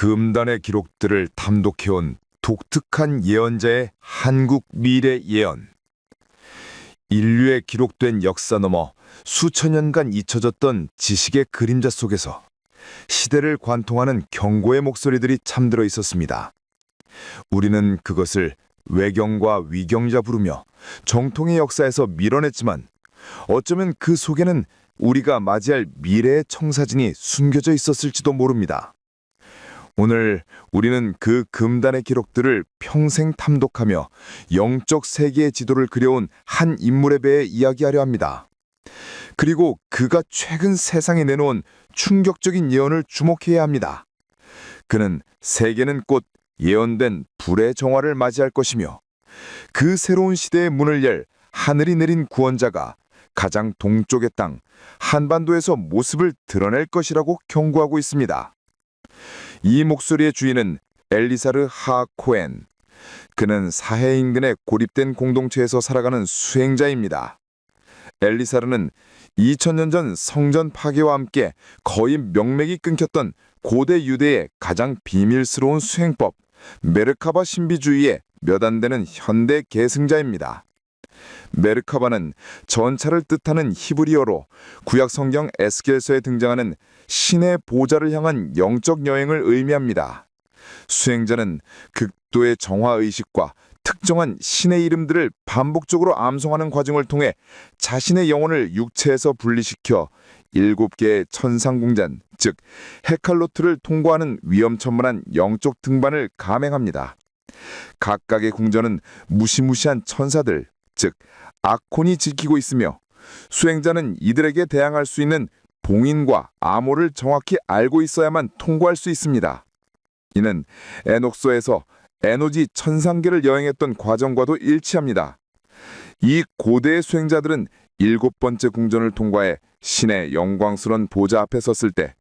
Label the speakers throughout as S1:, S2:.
S1: 금단의 기록들을 탐독해온 독특한 예언자의 한국 미래 예언. 인류의 기록된 역사 너머 수천 년간 잊혀졌던 지식의 그림자 속에서 시대를 관통하는 경고의 목소리들이 잠들어 있었습니다. 우리는 그것을 외경과 위경이라 부르며 정통의 역사에서 밀어냈지만 어쩌면 그 속에는 우리가 맞이할 미래의 청사진이 숨겨져 있었을지도 모릅니다. 오늘 우리는 그 금단의 기록들을 평생 탐독하며 영적 세계의 지도를 그려온 한 인물에 대해 이야기하려 합니다. 그리고 그가 최근 세상에 내놓은 충격적인 예언을 주목해야 합니다. 그는 세계는 곧 예언된 불의 정화를 맞이할 것이며 그 새로운 시대의 문을 열 하늘이 내린 구원자가 가장 동쪽의 땅 한반도에서 모습을 드러낼 것이라고 경고하고 있습니다. 이 목소리의 주인은 엘리사르 하 코엔. 그는 사해 인근의 고립된 공동체에서 살아가는 수행자입니다. 엘리사르는 2000년 전 성전 파괴와 함께 거의 명맥이 끊겼던 고대 유대의 가장 비밀스러운 수행법 메르카바 신비주의의 몇 안 되는 현대 계승자입니다. 메르카바는 전차를 뜻하는 히브리어로 구약 성경 에스겔서에 등장하는 신의 보좌를 향한 영적 여행을 의미합니다. 수행자는 극도의 정화의식과 특정한 신의 이름들을 반복적으로 암송하는 과정을 통해 자신의 영혼을 육체에서 분리시켜 7개의 천상궁전, 즉 헤칼로트를 통과하는 위험천만한 영적 등반을 감행합니다. 각각의 궁전은 무시무시한 천사들, 즉 아콘이 지키고 있으며 수행자는 이들에게 대항할 수 있는 봉인과 암호를 정확히 알고 있어야만 통과할 수 있습니다. 이는 에녹서에서 에노지 천상계를 여행했던 과정과도 일치합니다. 이 고대의 수행자들은 7번째 궁전을 통과해 신의 영광스러운 보좌 앞에 섰을 때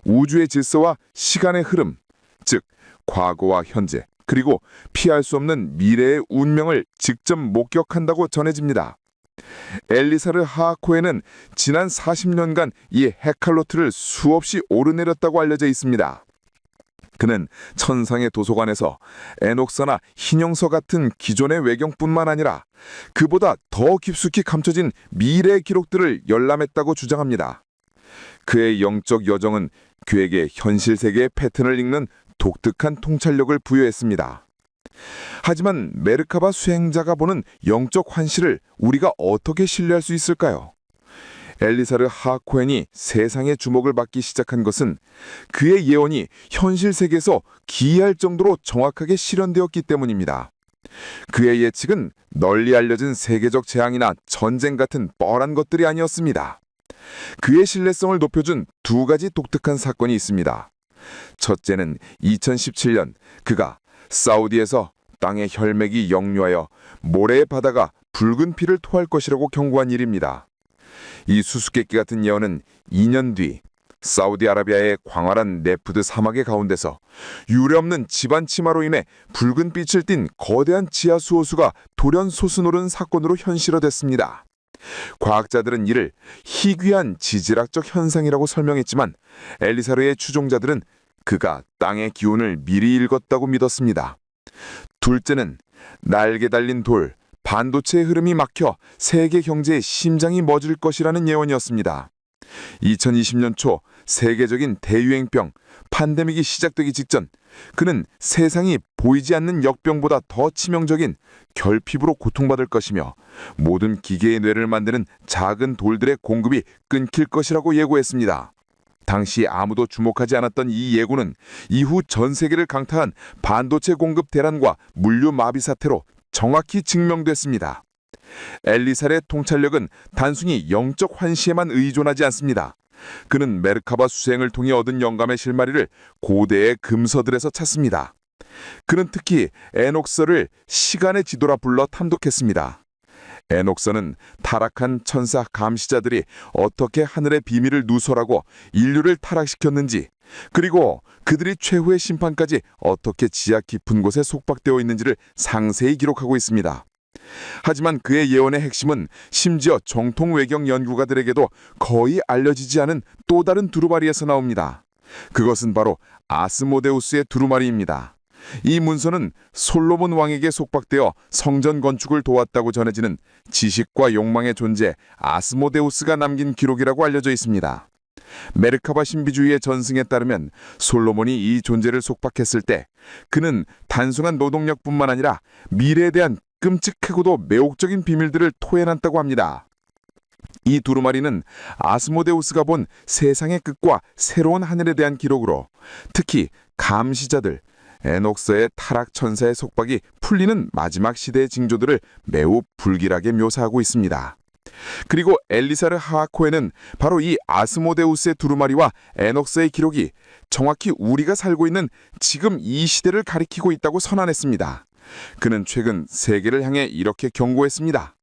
S1: 우주의 질서와 시간의 흐름, 즉 과거와 현재, 그리고 피할 수 없는 미래의 운명을 직접 목격한다고 전해집니다. 엘리사르 하코에는 지난 40년간 이 헤칼로트를 수없이 오르내렸다고 알려져 있습니다. 그는 천상의 도서관에서 에녹서나 희영서 같은 기존의 외경뿐만 아니라 그보다 더 깊숙이 감춰진 미래의 기록들을 열람했다고 주장합니다. 그의 영적 여정은 그에게 현실 세계의 패턴을 읽는 독특한 통찰력을 부여했습니다. 하지만 메르카바 수행자가 보는 영적 환시를 우리가 어떻게 신뢰할 수 있을까요? 엘리사르 하코엔이 세상의 주목을 받기 시작한 것은 그의 예언이 현실 세계에서 기이할 정도로 정확하게 실현되었기 때문입니다. 그의 예측은 널리 알려진 세계적 재앙이나 전쟁 같은 뻔한 것들이 아니었습니다. 그의 신뢰성을 높여준 두 가지 독특한 사건이 있습니다. 첫째는 2017년 그가 사우디에서 땅의 혈맥이 역류하여 모래의 바다가 붉은 피를 토할 것이라고 경고한 일입니다. 이 수수께끼 같은 예언은 2년 뒤 사우디아라비아의 광활한 네프드 사막의 가운데서 유례없는 집안 침하로 인해 붉은 빛을 띤 거대한 지하수 호수가 돌연 솟아오른 사건으로 현실화됐습니다. 과학자들은 이를 희귀한 지질학적 현상이라고 설명했지만 엘리사르의 추종자들은 그가 땅의 기운을 미리 읽었다고 믿었습니다. 둘째는 날개 달린 돌, 반도체의 흐름이 막혀 세계 경제의 심장이 멎을 것이라는 예언이었습니다. 2020년 초 세계적인 대유행병, 팬데믹이 시작되기 직전 그는 세상이 보이지 않는 역병보다 더 치명적인 결핍으로 고통받을 것이며 모든 기계의 뇌를 만드는 작은 돌들의 공급이 끊길 것이라고 예고했습니다. 당시 아무도 주목하지 않았던 이 예고는 이후 전 세계를 강타한 반도체 공급 대란과 물류 마비 사태로 정확히 증명됐습니다. 엘리사르의 통찰력은 단순히 영적 환시에만 의존하지 않습니다. 그는 메르카바 수행을 통해 얻은 영감의 실마리를 고대의 금서들에서 찾습니다. 그는 특히 에녹서를 시간의 지도라 불러 탐독했습니다. 에녹서는 타락한 천사 감시자들이 어떻게 하늘의 비밀을 누설하고 인류를 타락시켰는지, 그리고 그들이 최후의 심판까지 어떻게 지하 깊은 곳에 속박되어 있는지를 상세히 기록하고 있습니다. 하지만 그의 예언의 핵심은 심지어 정통 외경 연구가들에게도 거의 알려지지 않은 또 다른 두루마리에서 나옵니다. 그것은 바로
S2: 아스모데우스의 두루마리입니다. 이 문서는 솔로몬 왕에게 속박되어 성전 건축을 도왔다고 전해지는 지식과 욕망의 존재 아스모데우스가 남긴 기록이라고 알려져 있습니다. 메르카바 신비주의의 전승에 따르면 솔로몬이 이 존재를 속박했을 때 그는 단순한 노동력뿐만 아니라 미래에 대한 끔찍하고도 매혹적인 비밀들을 토해놨다고 합니다. 이 두루마리는 아스모데우스가 본 세상의 끝과 새로운 하늘에 대한 기록으로 특히 감시자들, 에녹서의 타락 천사의 속박이 풀리는 마지막 시대의 징조들을 매우 불길하게 묘사하고 있습니다. 그리고 엘리사르 하하코에는 바로 이 아스모데우스의 두루마리와 에녹서의 기록이 정확히 우리가 살고 있는 지금 이 시대를 가리키고 있다고 선언했습니다. 그는 최근 세계를 향해 이렇게 경고했습니다.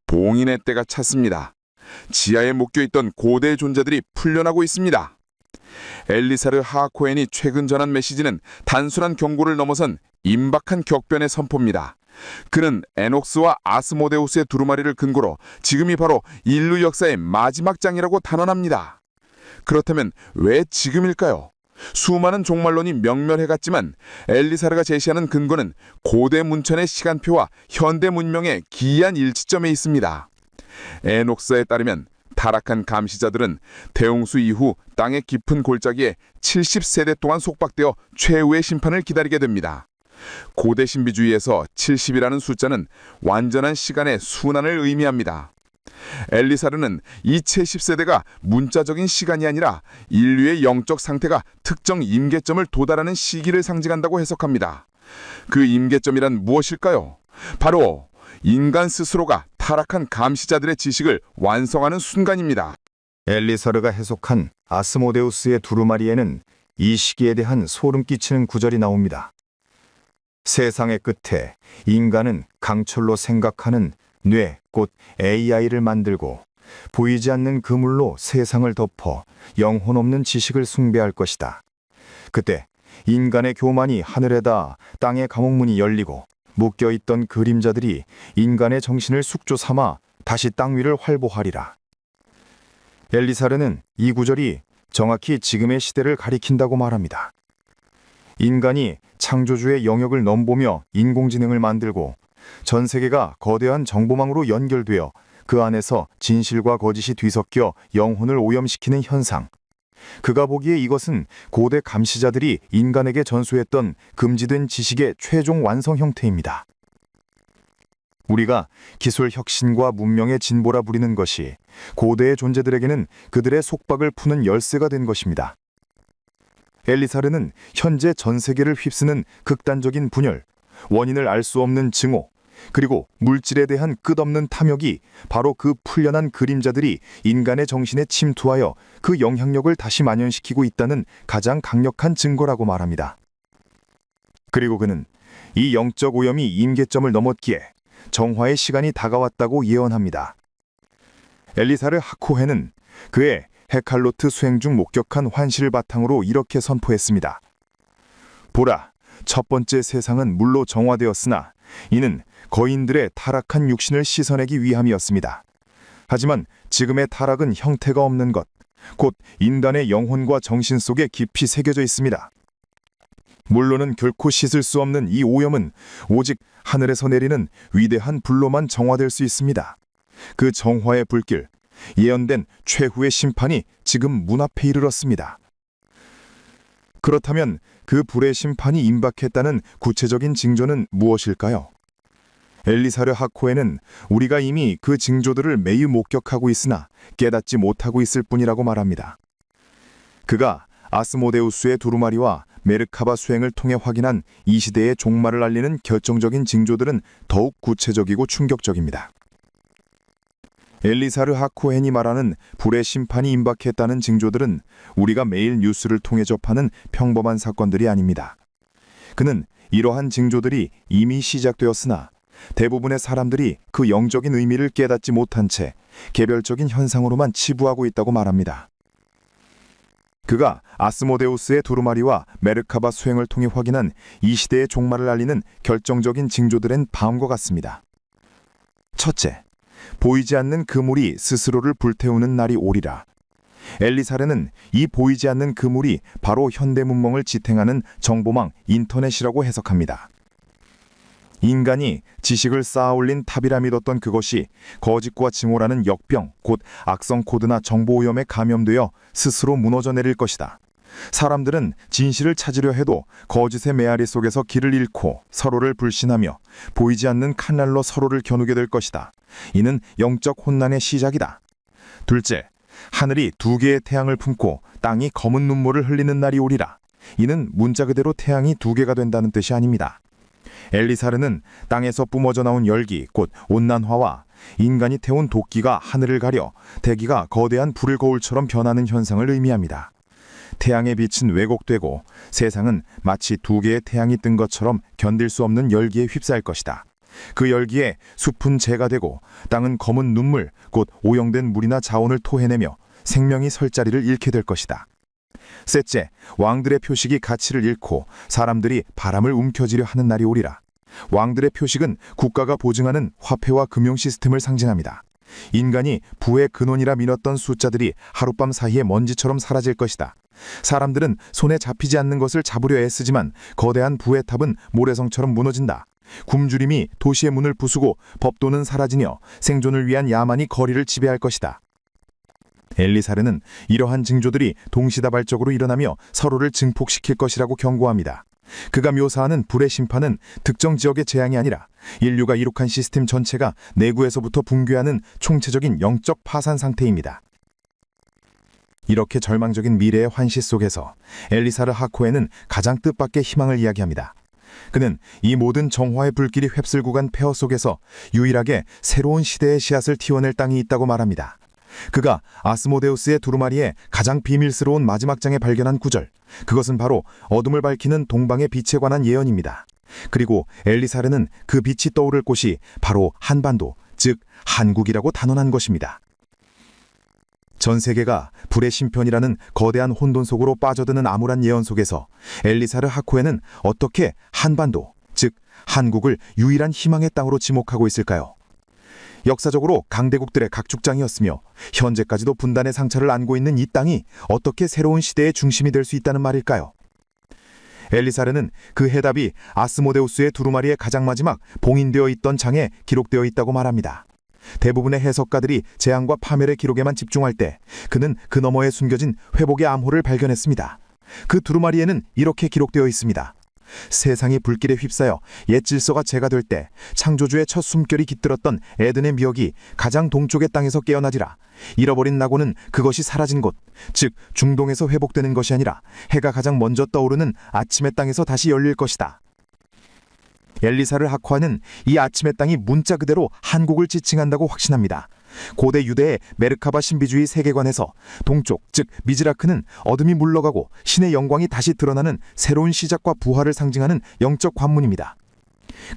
S2: 봉인의 때가 찼습니다. 지하에 묶여있던 고대의 존재들이 풀려나고 있습니다. 엘리사르 하하코엔이 최근 전한 메시지는 단순한 경고를 넘어선 임박한 격변의 선포입니다. 그는 에녹스와 아스모데우스의 두루마리를 근거로 지금이 바로 인류 역사의 마지막 장이라고 단언합니다. 그렇다면 왜 지금일까요? 수많은 종말론이 명멸해갔지만 엘리사르가 제시하는 근거는 고대 문천의 시간표와 현대 문명의 기이한 일치점에 있습니다. 에녹서에 따르면 타락한 감시자들은 대홍수 이후 땅의 깊은 골짜기에 70세대 동안 속박되어 최후의 심판을 기다리게 됩니다. 고대 신비주의에서 70이라는 숫자는 완전한 시간의 순환을 의미합니다. 엘리사르는 이 채10세대가 문자적인 시간이 아니라 인류의 영적 상태가 특정 임계점을 도달하는 시기를 상징한다고 해석합니다. 그 임계점이란 무엇일까요? 바로 인간 스스로가 타락한 감시자들의 지식을 완성하는 순간입니다.
S3: 엘리사르가 해석한 아스모데우스의 두루마리에는 이 시기에 대한 소름 끼치는 구절이 나옵니다. 세상의 끝에 인간은 강철로 생각하는 뇌, 곧 AI를 만들고 보이지 않는 그물로 세상을 덮어 영혼 없는 지식을 숭배할 것이다. 그때 인간의 교만이 하늘에다 땅의 감옥문이 열리고 묶여있던 그림자들이 인간의 정신을 숙조 삼아 다시 땅 위를 활보하리라. 엘리사르는 이 구절이 정확히 지금의 시대를 가리킨다고 말합니다. 인간이 창조주의 영역을 넘보며 인공지능을 만들고 전 세계가 거대한 정보망으로 연결되어 그 안에서 진실과 거짓이 뒤섞여 영혼을 오염시키는 현상. 그가 보기에 이것은 고대 감시자들이 인간에게 전수했던 금지된 지식의 최종 완성 형태입니다. 우리가 기술 혁신과 문명의 진보라 부리는 것이 고대의 존재들에게는 그들의 속박을 푸는 열쇠가 된 것입니다. 엘리사르는 현재 전 세계를 휩쓰는 극단적인 분열, 원인을 알 수 없는 증오, 그리고 물질에 대한 끝없는 탐욕이 바로 그 풀려난 그림자들이 인간의 정신에 침투하여 그 영향력을 다시 만연시키고 있다는 가장 강력한 증거라고 말합니다. 그리고 그는 이 영적 오염이 임계점을 넘었기에 정화의 시간이 다가왔다고 예언합니다. 엘리사르 하코헤는 그의 헤칼로트 수행 중 목격한 환시를 바탕으로 이렇게 선포했습니다. 보라, 첫 번째 세상은 물로 정화되었으나 이는 거인들의 타락한 육신을 씻어내기 위함이었습니다. 하지만 지금의 타락은 형태가 없는 것, 곧 인간의 영혼과 정신 속에 깊이 새겨져 있습니다. 물로는 결코 씻을 수 없는 이 오염은 오직 하늘에서 내리는 위대한 불로만 정화될 수 있습니다. 그 정화의 불길, 예언된 최후의 심판이 지금 문 앞에 이르렀습니다. 그렇다면 그 불의 심판이 임박했다는 구체적인 징조는 무엇일까요? 엘리사르 하코에는 우리가 이미 그 징조들을 매일 목격하고 있으나 깨닫지 못하고 있을 뿐이라고 말합니다. 그가 아스모데우스의 두루마리와 메르카바 수행을 통해 확인한 이 시대의 종말을 알리는 결정적인 징조들은 더욱 구체적이고 충격적입니다. 엘리사르 하코헨이 말하는 불의 심판이 임박했다는 징조들은 우리가 매일 뉴스를 통해 접하는 평범한 사건들이 아닙니다. 그는 이러한 징조들이 이미 시작되었으나 대부분의 사람들이 그 영적인 의미를 깨닫지 못한 채 개별적인 현상으로만 치부하고 있다고 말합니다. 그가 아스모데우스의 두루마리와 메르카바 수행을 통해 확인한 이 시대의 종말을 알리는 결정적인 징조들은 다음과 같습니다. 첫째, 보이지 않는 그물이 스스로를 불태우는 날이 오리라. 엘리사레는 이 보이지 않는 그물이 바로 현대문명을 지탱하는 정보망 인터넷이라고 해석합니다. 인간이 지식을 쌓아올린 탑이라 믿었던 그것이 거짓과 증오라는 역병, 곧 악성 코드나 정보 오염에 감염되어 스스로 무너져 내릴 것이다. 사람들은 진실을 찾으려 해도 거짓의 메아리 속에서 길을 잃고 서로를 불신하며 보이지 않는 칼날로 서로를 겨누게 될 것이다. 이는 영적 혼란의 시작이다. 둘째, 하늘이 두 개의 태양을 품고 땅이 검은 눈물을 흘리는 날이 오리라. 이는 문자 그대로 태양이 두 개가 된다는 뜻이 아닙니다. 엘리사르는 땅에서 뿜어져 나온 열기, 곧 온난화와 인간이 태운 도끼가 하늘을 가려 대기가 거대한 불의 거울처럼 변하는 현상을 의미합니다. 태양의 빛은 왜곡되고 세상은 마치 두 개의 태양이 뜬 것처럼 견딜 수 없는 열기에 휩싸일 것이다. 그 열기에 숲은 재가 되고 땅은 검은 눈물, 곧 오염된 물이나 자원을 토해내며 생명이 설 자리를 잃게 될 것이다. 셋째, 왕들의 표식이 가치를 잃고 사람들이 바람을 움켜쥐려 하는 날이 오리라. 왕들의 표식은 국가가 보증하는 화폐와 금융 시스템을 상징합니다. 인간이 부의 근원이라 믿었던 숫자들이 하룻밤 사이에 먼지처럼 사라질 것이다. 사람들은 손에 잡히지 않는 것을 잡으려 애쓰지만 거대한 부의 탑은 모래성처럼 무너진다. 굶주림이 도시의 문을 부수고 법도는 사라지며 생존을 위한 야만이 거리를 지배할 것이다. 엘리사르는 이러한 징조들이 동시다발적으로 일어나며 서로를 증폭시킬 것이라고 경고합니다. 그가 묘사하는 불의 심판은 특정 지역의 재앙이 아니라 인류가 이룩한 시스템 전체가 내부에서부터 붕괴하는 총체적인 영적 파산 상태입니다. 이렇게 절망적인 미래의 환시 속에서 엘리사르 하코에는 가장 뜻밖의 희망을 이야기합니다. 그는 이 모든 정화의 불길이 휩쓸고 간 폐허 속에서 유일하게 새로운 시대의 씨앗을 틔워낼 땅이 있다고 말합니다. 그가 아스모데우스의 두루마리에 가장 비밀스러운 마지막 장에 발견한 구절, 그것은 바로 어둠을 밝히는 동방의 빛에 관한 예언입니다. 그리고 엘리사르는 그 빛이 떠오를 곳이 바로 한반도, 즉 한국이라고 단언한 것입니다. 전 세계가 불의 심편이라는 거대한 혼돈 속으로 빠져드는 암울한 예언 속에서 엘리사르 하코에는 어떻게 한반도, 즉 한국을 유일한 희망의 땅으로 지목하고 있을까요? 역사적으로 강대국들의 각축장이었으며 현재까지도 분단의 상처를 안고 있는 이 땅이 어떻게 새로운 시대의 중심이 될 수 있다는 말일까요? 엘리사르는 그 해답이 아스모데우스의 두루마리의 가장 마지막 봉인되어 있던 장에 기록되어 있다고 말합니다. 대부분의 해석가들이 재앙과 파멸의 기록에만 집중할 때 그는 그 너머에 숨겨진 회복의 암호를 발견했습니다. 그 두루마리에는 이렇게 기록되어 있습니다. 세상이 불길에 휩싸여 옛 질서가 재가 될 때 창조주의 첫 숨결이 깃들었던 에덴의 미역이 가장 동쪽의 땅에서 깨어나지라. 잃어버린 낙원은 그것이 사라진 곳, 즉 중동에서 회복되는 것이 아니라 해가 가장 먼저 떠오르는 아침의 땅에서 다시 열릴 것이다. 엘리사르 하코아는 이 아침의 땅이 문자 그대로 한국을 지칭한다고 확신합니다. 고대 유대의 메르카바 신비주의 세계관에서 동쪽, 즉 미즈라크는 어둠이 물러가고 신의 영광이 다시 드러나는 새로운 시작과 부활을 상징하는 영적 관문입니다.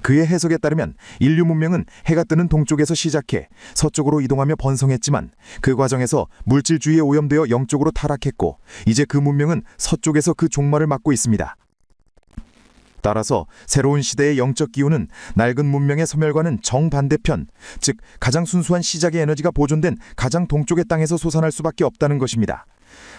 S3: 그의 해석에 따르면 인류 문명은 해가 뜨는 동쪽에서 시작해 서쪽으로 이동하며 번성했지만 그 과정에서 물질주의에 오염되어 영적으로 타락했고 이제 그 문명은 서쪽에서 그 종말을 맞고 있습니다. 따라서 새로운 시대의 영적 기운은 낡은 문명의 소멸과는 정반대편, 즉 가장 순수한 시작의 에너지가 보존된 가장 동쪽의 땅에서 솟아날 수밖에 없다는 것입니다.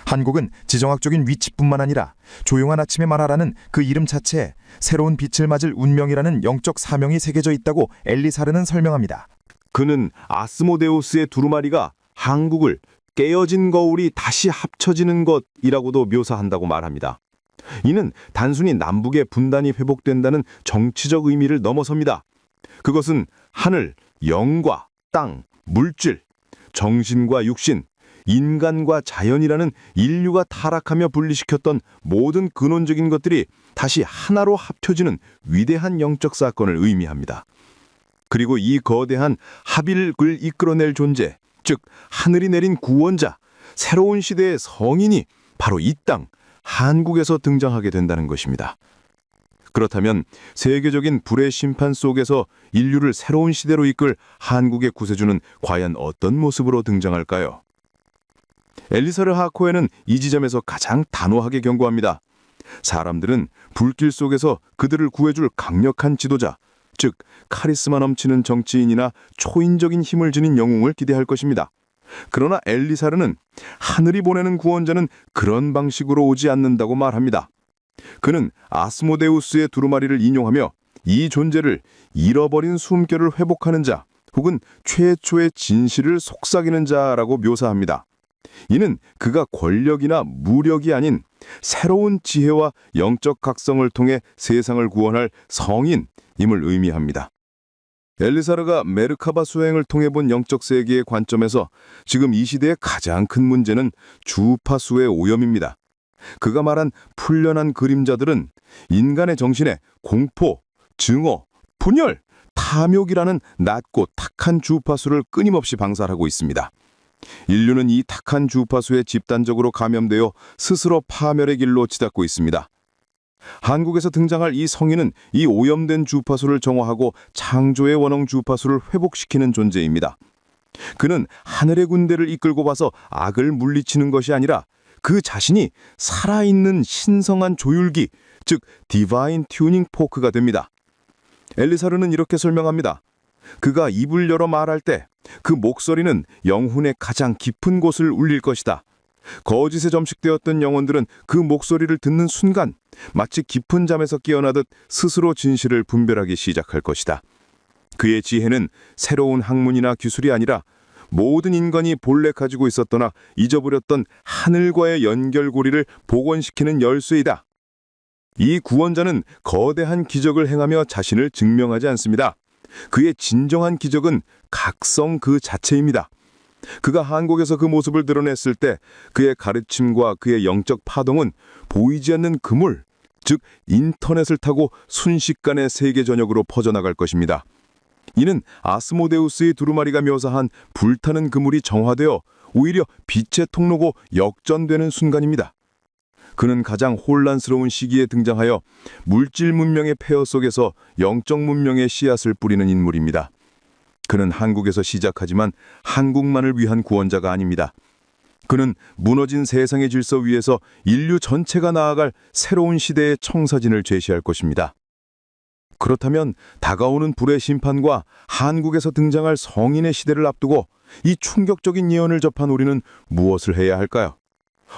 S3: 한국은 지정학적인 위치뿐만 아니라 조용한 아침에 말하라는 그 이름 자체에 새로운 빛을 맞을 운명이라는 영적 사명이 새겨져 있다고 엘리사르는 설명합니다.
S1: 그는 아스모데우스의 두루마리가 한국을 깨어진 거울이 다시 합쳐지는 것이라고도 묘사한다고 말합니다. 이는 단순히 남북의 분단이 회복된다는 정치적 의미를 넘어섭니다. 그것은 하늘, 영과 땅, 물질, 정신과 육신, 인간과 자연이라는 인류가 타락하며 분리시켰던 모든 근원적인 것들이 다시 하나로 합쳐지는 위대한 영적 사건을 의미합니다. 그리고 이 거대한 합일을 이끌어낼 존재, 즉 하늘이 내린 구원자, 새로운 시대의 성인이 바로 이 땅, 한국에서 등장하게 된다는 것입니다. 그렇다면 세계적인 불의 심판 속에서 인류를 새로운 시대로 이끌 한국의 구세주는 과연 어떤 모습으로 등장할까요? 엘리사르 하코에는 이 지점에서 가장 단호하게 경고합니다. 사람들은 불길 속에서 그들을 구해줄 강력한 지도자, 즉 카리스마 넘치는 정치인이나 초인적인 힘을 지닌 영웅을 기대할 것입니다.
S2: 그러나 엘리사르는 하늘이 보내는 구원자는 그런 방식으로 오지 않는다고 말합니다. 그는 아스모데우스의 두루마리를 인용하며 이 존재를 잃어버린 숨결을 회복하는 자 혹은 최초의 진실을 속삭이는 자라고 묘사합니다. 이는 그가 권력이나 무력이 아닌 새로운 지혜와 영적 각성을 통해 세상을 구원할 성인임을 의미합니다. 엘리사르가 메르카바 수행을 통해 본 영적 세계의 관점에서 지금 이 시대의 가장 큰 문제는 주파수의 오염입니다. 그가 말한 풀려난 그림자들은 인간의 정신에 공포, 증오, 분열, 탐욕이라는 낮고 탁한 주파수를 끊임없이 방사하고 있습니다. 인류는 이 탁한 주파수에 집단적으로 감염되어 스스로 파멸의 길로 치닫고 있습니다. 한국에서 등장할 이 성인은 이 오염된 주파수를 정화하고 창조의 원형 주파수를 회복시키는 존재입니다. 그는 하늘의 군대를 이끌고 와서 악을 물리치는 것이 아니라 그 자신이 살아있는 신성한 조율기, 즉 디바인 튜닝 포크가 됩니다. 엘리사르는 이렇게 설명합니다. 그가 입을 열어 말할 때 그 목소리는 영혼의 가장 깊은 곳을 울릴 것이다. 거짓에 점식되었던 영혼들은 그 목소리를 듣는 순간 마치 깊은 잠에서 깨어나듯 스스로 진실을 분별하기 시작할 것이다. 그의 지혜는 새로운 학문이나 기술이 아니라 모든 인간이 본래 가지고 있었거나 잊어버렸던 하늘과의 연결고리를 복원시키는 열쇠이다. 이 구원자는 거대한 기적을 행하며 자신을 증명하지 않습니다. 그의 진정한 기적은 각성 그 자체입니다. 그가 한국에서 그 모습을 드러냈을 때 그의 가르침과 그의 영적 파동은 보이지 않는 그물, 즉 인터넷을 타고 순식간에 세계 전역으로 퍼져나갈 것입니다. 이는 아스모데우스의 두루마리가 묘사한 불타는 그물이 정화되어 오히려 빛의 통로고 역전되는 순간입니다. 그는 가장 혼란스러운 시기에 등장하여 물질 문명의 폐허 속에서 영적 문명의 씨앗을 뿌리는 인물입니다. 그는 한국에서 시작하지만 한국만을 위한 구원자가 아닙니다. 그는 무너진 세상의 질서 위에서 인류 전체가 나아갈 새로운 시대의 청사진을 제시할 것입니다. 그렇다면 다가오는 불의 심판과 한국에서 등장할 성인의 시대를 앞두고 이 충격적인 예언을 접한 우리는 무엇을 해야 할까요?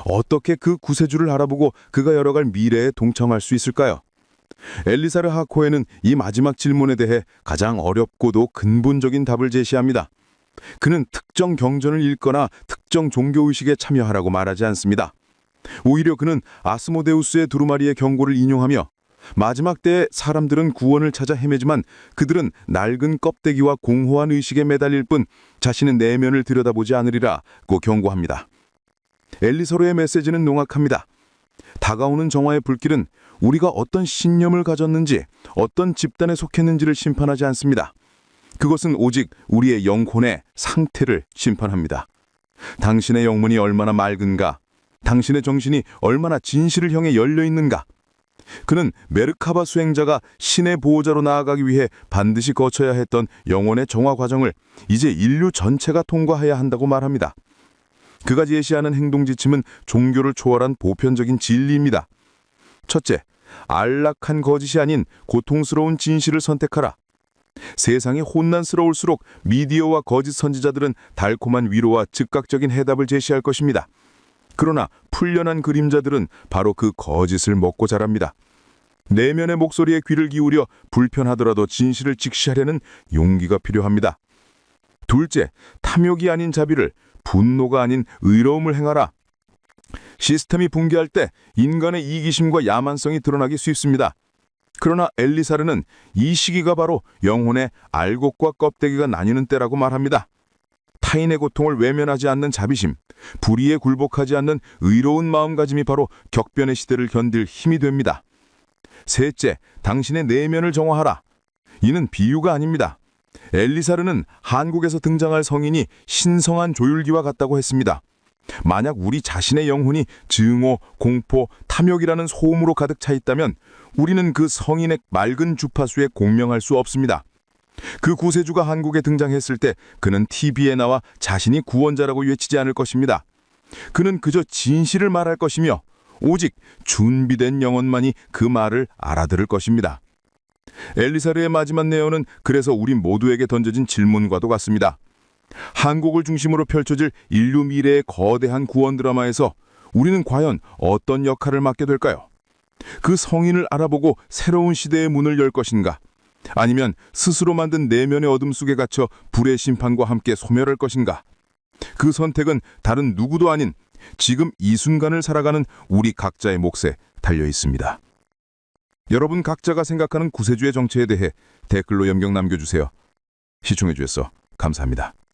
S2: 어떻게 그 구세주를 알아보고 그가 열어갈 미래에 동참할 수 있을까요? 엘리사르 하코에는 이 마지막 질문에 대해 가장 어렵고도 근본적인 답을 제시합니다. 그는 특정 경전을 읽거나 특정 종교의식에 참여하라고 말하지 않습니다. 오히려 그는 아스모데우스의 두루마리의 경고를 인용하며 마지막 때에 사람들은 구원을 찾아 헤매지만 그들은 낡은 껍데기와 공허한 의식에 매달릴 뿐 자신의 내면을 들여다보지 않으리라고 경고합니다. 엘리사르의 메시지는 명확합니다. 다가오는 정화의 불길은 우리가 어떤 신념을 가졌는지, 어떤 집단에 속했는지를 심판하지 않습니다. 그것은 오직 우리의 영혼의 상태를 심판합니다. 당신의 영문이 얼마나 맑은가, 당신의 정신이 얼마나 진실을 향해 열려 있는가. 그는 메르카바 수행자가 신의 보호자로 나아가기 위해 반드시 거쳐야 했던 영혼의 정화 과정을 이제 인류 전체가 통과해야 한다고 말합니다. 그가 제시하는 행동 지침은 종교를 초월한 보편적인 진리입니다. 첫째, 안락한 거짓이 아닌 고통스러운 진실을 선택하라. 세상이 혼란스러울수록 미디어와 거짓 선지자들은 달콤한 위로와 즉각적인 해답을 제시할 것입니다. 그러나 풀려난 그림자들은 바로 그 거짓을 먹고 자랍니다. 내면의 목소리에 귀를 기울여 불편하더라도 진실을 직시하려는 용기가 필요합니다. 둘째, 탐욕이 아닌 자비를, 분노가 아닌 의로움을 행하라. 시스템이 붕괴할 때 인간의 이기심과 야만성이 드러나기 쉽습니다. 그러나 엘리사르는 이 시기가 바로 영혼의 알곡과 껍데기가 나뉘는 때라고 말합니다. 타인의 고통을 외면하지 않는 자비심, 불의에 굴복하지 않는 의로운 마음가짐이 바로 격변의 시대를 견딜 힘이 됩니다. 셋째, 당신의 내면을 정화하라. 이는 비유가 아닙니다. 엘리사르는 한국에서 등장할 성인이 신성한 조율기와 같다고 했습니다. 만약 우리 자신의 영혼이 증오, 공포, 탐욕이라는 소음으로 가득 차 있다면 우리는 그 성인의 맑은 주파수에 공명할 수 없습니다. 그 구세주가 한국에 등장했을 때 그는 TV에 나와 자신이 구원자라고 외치지 않을 것입니다. 그는 그저 진실을 말할 것이며 오직 준비된 영혼만이 그 말을 알아들을 것입니다. 엘리사르의 마지막 내용은 그래서 우리 모두에게 던져진 질문과도 같습니다. 한국을 중심으로 펼쳐질 인류 미래의 거대한 구원 드라마에서 우리는 과연 어떤 역할을 맡게 될까요? 그 성인을 알아보고 새로운 시대의 문을 열 것인가? 아니면 스스로 만든 내면의 어둠 속에 갇혀 불의 심판과 함께 소멸할 것인가? 그 선택은 다른 누구도 아닌 지금 이 순간을 살아가는 우리 각자의 몫에 달려 있습니다. 여러분 각자가 생각하는 구세주의 정체에 대해 댓글로 염경 남겨주세요. 시청해 주셔서 감사합니다.